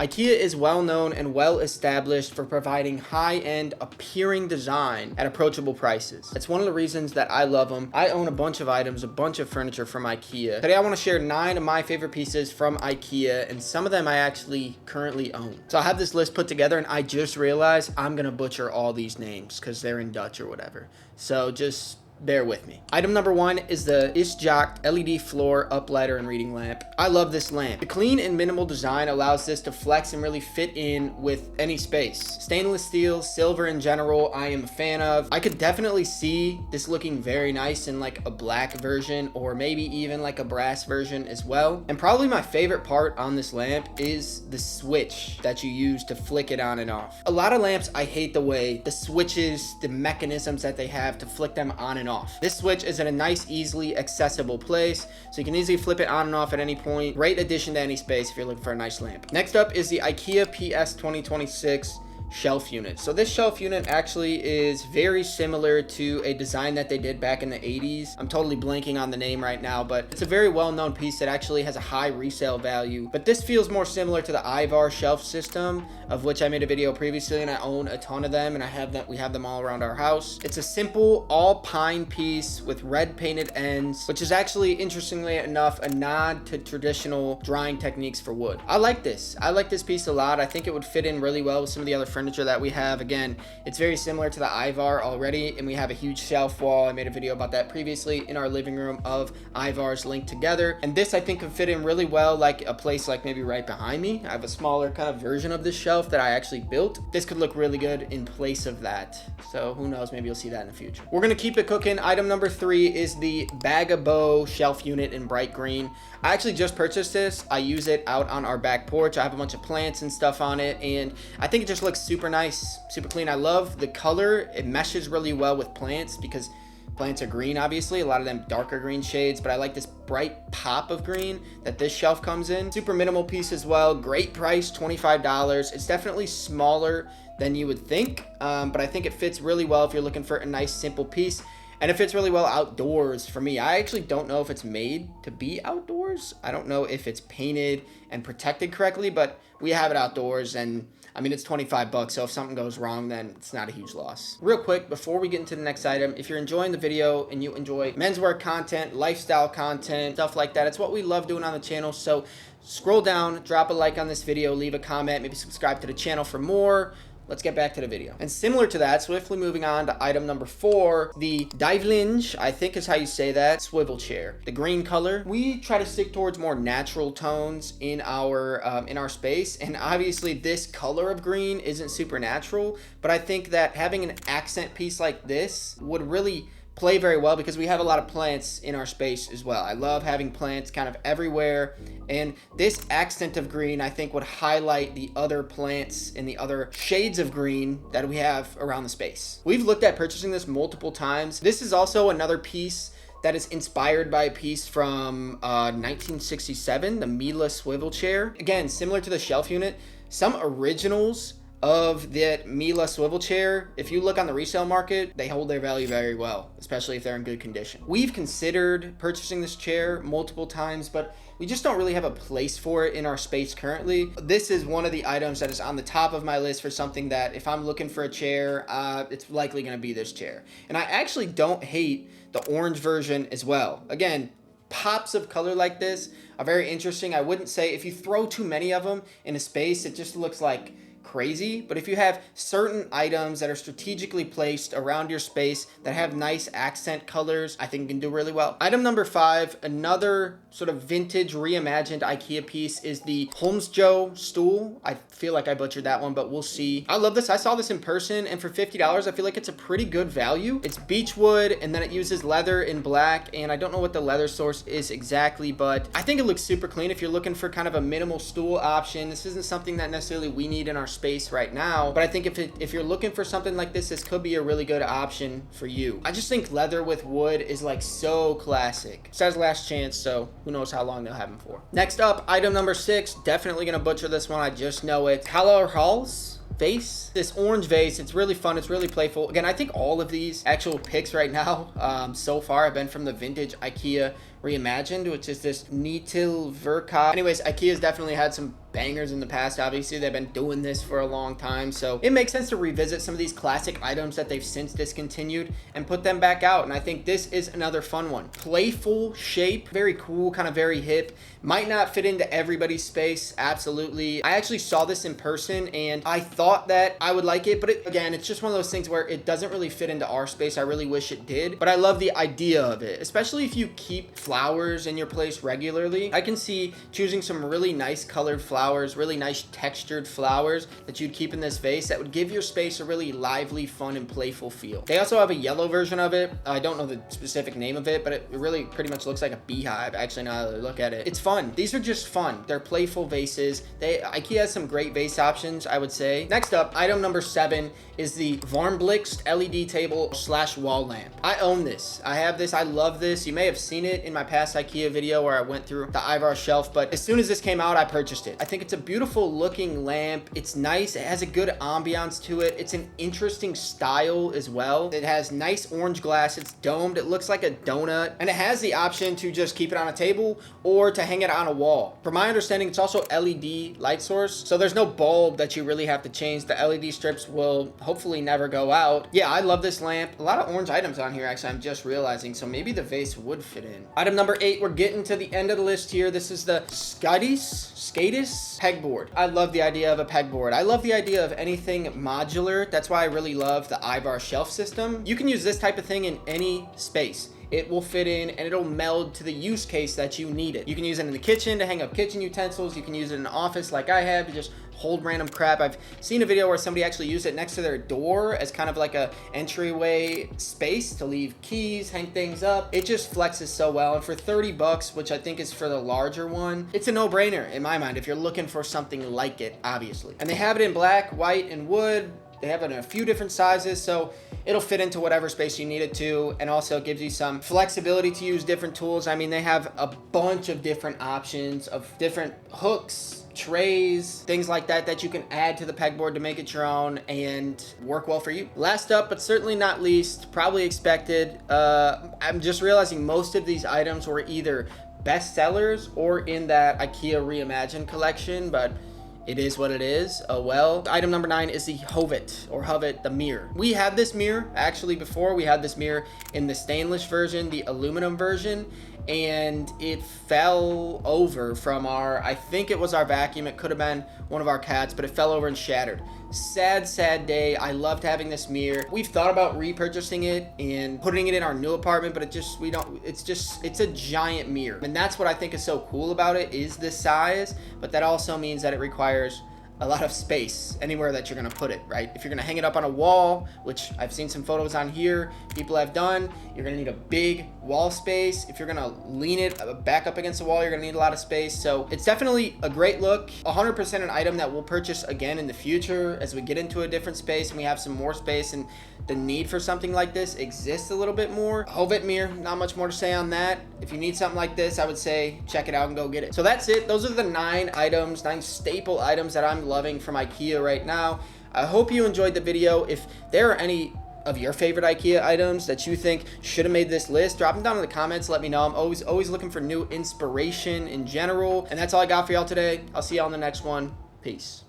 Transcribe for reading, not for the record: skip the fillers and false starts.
IKEA is well known and well established for providing high-end appearing design at approachable prices. It's one of the reasons that I love them. I own a bunch of items, a bunch of furniture from IKEA. Today I want to share 9 of my favorite pieces from IKEA, and some of them I actually currently own. So I have this list put together and I just realized I'm gonna butcher all these names because they're in Dutch or whatever. So just bear with me. Item number 1 is the Isjakt LED floor uplighter and reading lamp. I love this lamp. The clean and minimal design allows this to flex and really fit in with any space. Stainless steel, silver in general, I am a fan of. I could definitely see this looking very nice in like a black version or maybe even like a brass version as well. And probably my favorite part on this lamp is the switch that you use to flick it on and off. A lot of lamps, I hate the way the switches, the mechanisms that they have to flick them on and off. This switch is in a nice, easily accessible place, so you can easily flip it on and off at any point. Great addition to any space if you're looking for a nice lamp. Next up is the IKEA PS 2026 shelf unit. So this shelf unit actually is very similar to a design that they did back in the 80s. I'm totally blanking on the name right now, but it's a very well-known piece that actually has a high resale value. But this feels more similar to the Ivar shelf system, of which I made a video previously, and I own a ton of them, and we have them all around our house. It's a simple all pine piece with red painted ends, which is actually, interestingly enough, a nod to traditional drying techniques for wood. I like this piece a lot. I think it would fit in really well with some of the other furniture that we have. Again, it's very similar to the Ivar already, and we have a huge shelf wall. I made a video about that previously in our living room of Ivars linked together, and this I think could fit in really well like a place like maybe right behind me. I have a smaller kind of version of this shelf that I actually built. This could look really good in place of that, so who knows, maybe you'll see that in the future. We're gonna keep it cooking. Item number 3 is the Baggebo shelf unit in bright green. I actually just purchased this. I use it out on our back porch. I have a bunch of plants and stuff on it, and I think it just looks super nice, super clean. I love the color. It meshes really well with plants because plants are green, obviously, a lot of them darker green shades, but I like this bright pop of green that this shelf comes in. Super minimal piece as well. Great price, $25. It's definitely smaller than you would think, but I think it fits really well if you're looking for a nice simple piece. And it fits really well outdoors for me. I actually don't know if it's made to be outdoors. I don't know if it's painted and protected correctly, but we have it outdoors, and I mean, it's 25 bucks, so if something goes wrong, then it's not a huge loss. Real quick, before we get into the next item, if you're enjoying the video and you enjoy menswear content, lifestyle content, stuff like that, it's what we love doing on the channel. So scroll down, drop a like on this video, leave a comment, maybe subscribe to the channel for more. Let's get back to the video. And similar to that, swiftly moving on to item number 4, the Dyvlinge, I think is how you say that, swivel chair. The green color. We try to stick towards more natural tones in our space, and obviously this color of green isn't super natural, but I think that having an accent piece like this would really play very well because we have a lot of plants in our space as well. I love having plants kind of everywhere, and this accent of green I think would highlight the other plants and the other shades of green that we have around the space. We've looked at purchasing this multiple times. This is also another piece that is inspired by a piece from 1967, the Miele swivel chair. Again, similar to the shelf unit, some originals of that Miele swivel chair, if you look on the resale market, they hold their value very well, especially if they're in good condition. We've considered purchasing this chair multiple times, but we just don't really have a place for it in our space currently. This is one of the items that is on the top of my list for something that if I'm looking for a chair, it's likely gonna be this chair. And I actually don't hate the orange version as well. Again, pops of color like this are very interesting. I wouldn't say if you throw too many of them in a space, it just looks like crazy, but if you have certain items that are strategically placed around your space that have nice accent colors, I think you can do really well. Item number 5, another sort of vintage reimagined IKEA piece, is the Holmsjö stool. I feel like I butchered that one, but we'll see. I love this. I saw this in person, and for $50, I feel like it's a pretty good value. It's beech wood, and then it uses leather in black, and I don't know what the leather source is exactly, but I think it looks super clean if you're looking for kind of a minimal stool option. This isn't something that necessarily we need in our space right now, but I think if you're looking for something like this could be a really good option for you. I just think leather with wood is like so classic. It says last chance, so who knows how long they'll have them for. Next up, item number 6, definitely gonna butcher this one, I just know it. Källarhals vase. This orange vase, it's really fun, it's really playful. Again, I think all of these actual picks right now so far have been from the vintage IKEA reimagined, which is this Nytillverka. Anyways, IKEA's definitely had some bangers in the past. Obviously, they've been doing this for a long time, so it makes sense to revisit some of these classic items that they've since discontinued and put them back out. And I think this is another fun one. Playful shape, very cool, kind of very hip. Might not fit into everybody's space, absolutely. I actually saw this in person and I thought that I would like it, but again, it's just one of those things where it doesn't really fit into our space. I really wish it did, but I love the idea of it, especially if you keep flowers in your place regularly. I can see choosing some really nice colored flowers, really nice textured flowers that you'd keep in this vase that would give your space a really lively, fun, and playful feel. They also have a yellow version of it. I don't know the specific name of it, but it really pretty much looks like a beehive. Actually, now that I look at it, it's fun. These are just fun. They're playful vases. IKEA has some great vase options, I would say. Next up, item number 7 is the Varmblixt LED table / wall lamp. I own this. I have this. I love this. You may have seen it in my past IKEA video where I went through the Ivar shelf, but as soon as this came out, I purchased it. I think it's a beautiful looking lamp. It's nice. It has a good ambiance to it. It's an interesting style as well. It has nice orange glass. It's domed. It looks like a donut, and it has the option to just keep it on a table or to hang it on a wall. From my understanding, it's also LED light source, so there's no bulb that you really have to change. The LED strips will hopefully never go out. Yeah, I love this lamp. A lot of orange items on here, actually, I'm just realizing, so maybe the vase would fit in. Item number 8, we're getting to the end of the list here. This is the Skådis pegboard. I love the idea of a pegboard. I love the idea of anything modular. That's why I really love the Ivar shelf system. You can use this type of thing in any space. It will fit in and it'll meld to the use case that you need it. You can use it in the kitchen to hang up kitchen utensils. You can use it in an office like I have to just hold random crap. I've seen a video where somebody actually used it next to their door as kind of like a entryway space to leave keys, hang things up. It just flexes so well. And for 30 bucks, which I think is for the larger one, it's a no-brainer in my mind if you're looking for something like it, obviously. And they have it in black, white, and wood. They have it in a few different sizes, so it'll fit into whatever space you need it to, and also gives you some flexibility to use different tools. I mean, they have a bunch of different options of different hooks, trays, things like that that you can add to the pegboard to make it your own and work well for you. Last up, but certainly not least, probably expected, I'm just realizing most of these items were either bestsellers or in that IKEA Reimagined collection, but it is what it is. Oh well. Item number 9 is the Hovet, the mirror. We had this mirror actually before. We had this mirror in the stainless version, the aluminum version, and it fell over from I think it was our vacuum. It could have been one of our cats, but it fell over and shattered. Sad, sad day. I loved having this mirror. We've thought about repurchasing it and putting it in our new apartment, but it's a giant mirror. And that's what I think is so cool about it, is this size, but that also means that it requires a lot of space anywhere that you're gonna put it, right? If you're gonna hang it up on a wall, which I've seen some photos on here people have done, you're gonna need a big wall space. If you're gonna lean it back up against the wall, you're gonna need a lot of space. So it's definitely a great look, 100% an item that we'll purchase again in the future as we get into a different space and we have some more space and the need for something like this exists a little bit more. Hovet mirror, not much more to say on that. If you need something like this, I would say check it out and go get it. So that's it. Those are the 9 staple items that I'm loving from IKEA right now. I hope you enjoyed the video. If there are any of your favorite IKEA items that you think should have made this list, drop them down in the comments. Let me know. I'm always looking for new inspiration in general. And that's all I got for y'all today. I'll see y'all in the next one. Peace.